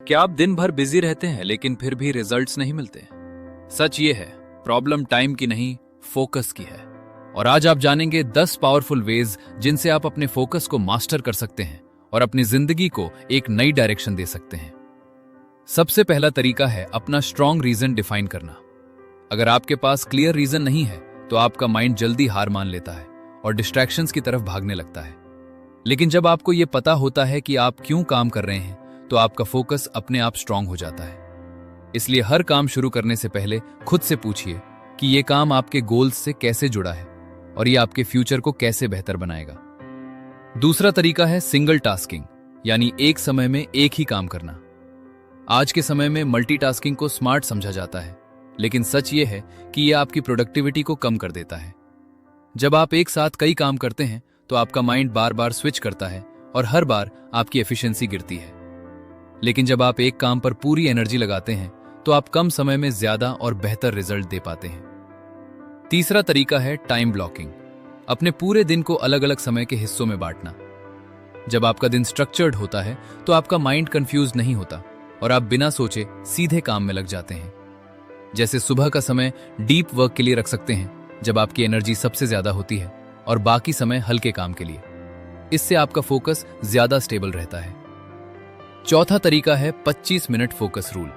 क्या आप दिन भर बिजी रहते हैं लेकिन फिर भी रिजल्ट्स नहीं मिलते? सच ये है, प्रॉब्लम टाइम की नहीं, फोकस की है। और आज आप जानेंगे 10 पावरफुल वेज जिनसे आप अपने फोकस को मास्टर कर सकते हैं और अपनी जिंदगी को एक नई डायरेक्शन दे सकते हैं। सबसे पहला तरीका है अपना स्ट्रॉन्ग रीजन डिफाइन करना। अगर आपके पास क्लियर रीजन नहीं है तो आपका माइंड जल्दी हार मान लेता है और डिस्ट्रैक्शंस की तरफ भागने लगता है। लेकिन जब आपको यह पता होता है कि आप क्यों काम कर रहे हैं तो आपका फोकस अपने आप स्ट्रांग हो जाता है। इसलिए हर काम शुरू करने से पहले खुद से पूछिए कि यह काम आपके गोल्स से कैसे जुड़ा है और यह आपके फ्यूचर को कैसे बेहतर बनाएगा। दूसरा तरीका है सिंगल टास्किंग, यानी एक समय में एक ही काम करना। आज के समय में मल्टीटास्किंग को स्मार्ट समझा जाता है, लेकिन सच यह है कि यह आपकी प्रोडक्टिविटी को कम कर देता है। जब आप एक साथ कई काम करते हैं तो आपका माइंड बार बार स्विच करता है और हर बार आपकी एफिशिएंसी गिरती है। लेकिन जब आप एक काम पर पूरी एनर्जी लगाते हैं तो आप कम समय में ज्यादा और बेहतर रिजल्ट दे पाते हैं। तीसरा तरीका है टाइम ब्लॉकिंग। अपने पूरे दिन को अलग अलग समय के हिस्सों में बांटना। जब आपका दिन स्ट्रक्चर्ड होता है तो आपका माइंड कंफ्यूज नहीं होता और आप बिना सोचे सीधे काम में लग जाते हैं। जैसे सुबह का समय डीप वर्क के लिए रख सकते हैं, जब आपकी एनर्जी सबसे ज्यादा होती है, और बाकी समय हल्के काम के लिए। इससे आपका फोकस ज्यादा स्टेबल रहता है। चौथा तरीका है 25 मिनट फोकस रूल,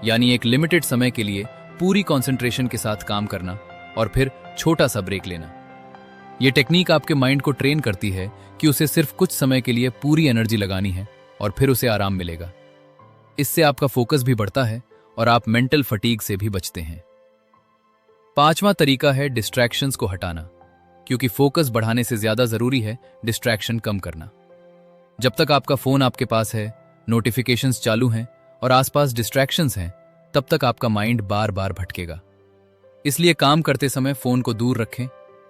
यानी एक लिमिटेड समय के लिए पूरी कंसंट्रेशन के साथ काम करना और फिर छोटा सा ब्रेक लेना। यह टेक्निक आपके माइंड को ट्रेन करती है कि उसे सिर्फ कुछ समय के लिए पूरी एनर्जी लगानी है और फिर उसे आराम मिलेगा। इससे आपका फोकस भी बढ़ता है और आप मेंटल फटीग से भी बचते हैं। पांचवा तरीका है डिस्ट्रैक्शंस को हटाना, क्योंकि फोकस बढ़ाने से ज्यादा जरूरी है डिस्ट्रैक्शन कम करना। जब तक आपका फोन आपके पास है, नोटिफिकेशंस चालू हैं और आसपास डिस्ट्रैक्शंस हैं, तब तक आपका माइंड बार बार भटकेगा। इसलिए काम करते समय फोन को दूर रखें,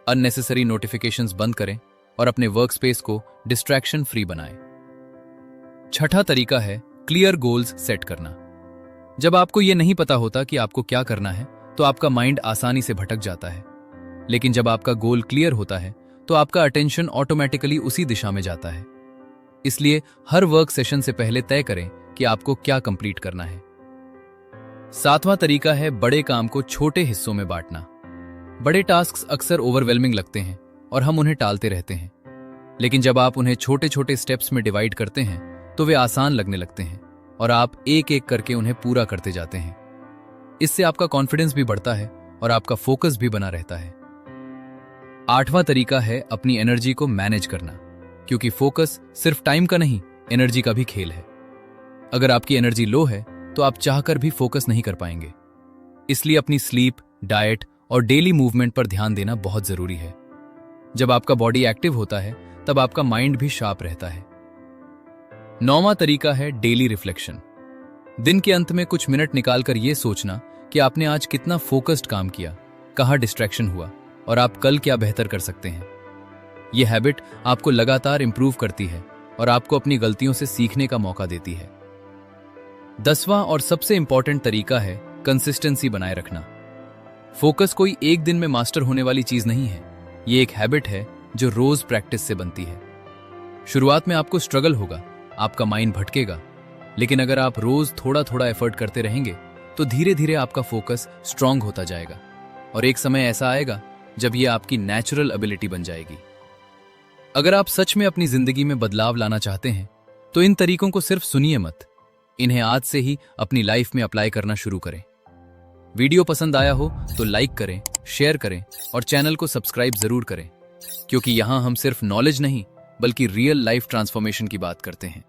अननेसेसरी नोटिफिकेशंस बंद करें और अपने वर्क स्पेस को डिस्ट्रैक्शन फ्री बनाएं। छठा तरीका है क्लियर गोल्स सेट करना। जब आपको यह नहीं पता होता कि आपको क्या करना है तो आपका माइंड आसानी से भटक जाता है। लेकिन जब आपका गोल क्लियर होता है तो आपका अटेंशन ऑटोमेटिकली उसी दिशा में जाता है। इसलिए हर वर्क सेशन से पहले तय करें कि आपको क्या कंप्लीट करना है। सातवां तरीका है बड़े काम को छोटे हिस्सों में बांटना। बड़े टास्क्स अक्सर ओवरवेलमिंग लगते हैं और हम उन्हें टालते रहते हैं। लेकिन जब आप उन्हें छोटे छोटे स्टेप्स में डिवाइड करते हैं तो वे आसान लगने लगते हैं और आप एक एक करके उन्हें पूरा करते जाते हैं। इससे आपका कॉन्फिडेंस भी बढ़ता है और आपका फोकस भी बना रहता है। आठवां तरीका है अपनी एनर्जी को मैनेज करना, क्योंकि फोकस सिर्फ टाइम का नहीं, एनर्जी का भी खेल है। अगर आपकी एनर्जी लो है तो आप चाहकर भी फोकस नहीं कर पाएंगे। इसलिए अपनी स्लीप, डाइट और डेली मूवमेंट पर ध्यान देना बहुत जरूरी है। जब आपका बॉडी एक्टिव होता है तब आपका माइंड भी शार्प रहता है। नौवां तरीका है डेली रिफ्लेक्शन। दिन के अंत में कुछ मिनट निकालकर यह सोचना कि आपने आज कितना फोकस्ड काम किया, कहां डिस्ट्रैक्शन हुआ और आप कल क्या बेहतर कर सकते हैं। यह हैबिट आपको लगातार इंप्रूव करती है और आपको अपनी गलतियों से सीखने का मौका देती है। 10वां और सबसे इंपॉर्टेंट तरीका है कंसिस्टेंसी बनाए रखना। फोकस कोई एक दिन में मास्टर होने वाली चीज नहीं है, यह एक हैबिट है जो रोज प्रैक्टिस से बनती है। शुरुआत में आपको स्ट्रगल होगा, आपका माइंड भटकेगा, लेकिन अगर आप रोज थोड़ा थोड़ा एफर्ट करते रहेंगे तो धीरे धीरे आपका फोकस स्ट्रांग होता जाएगा और एक समय ऐसा आएगा जब यह आपकी नेचुरल एबिलिटी बन जाएगी। अगर आप सच में अपनी जिंदगी में बदलाव लाना चाहते हैं तो इन तरीकों को सिर्फ सुनिए मत, इन्हें आज से ही अपनी लाइफ में अप्लाई करना शुरू करें। वीडियो पसंद आया हो तो लाइक करें, शेयर करें और चैनल को सब्सक्राइब जरूर करें, क्योंकि यहां हम सिर्फ नॉलेज नहीं बल्कि रियल लाइफ ट्रांसफॉर्मेशन की बात करते हैं।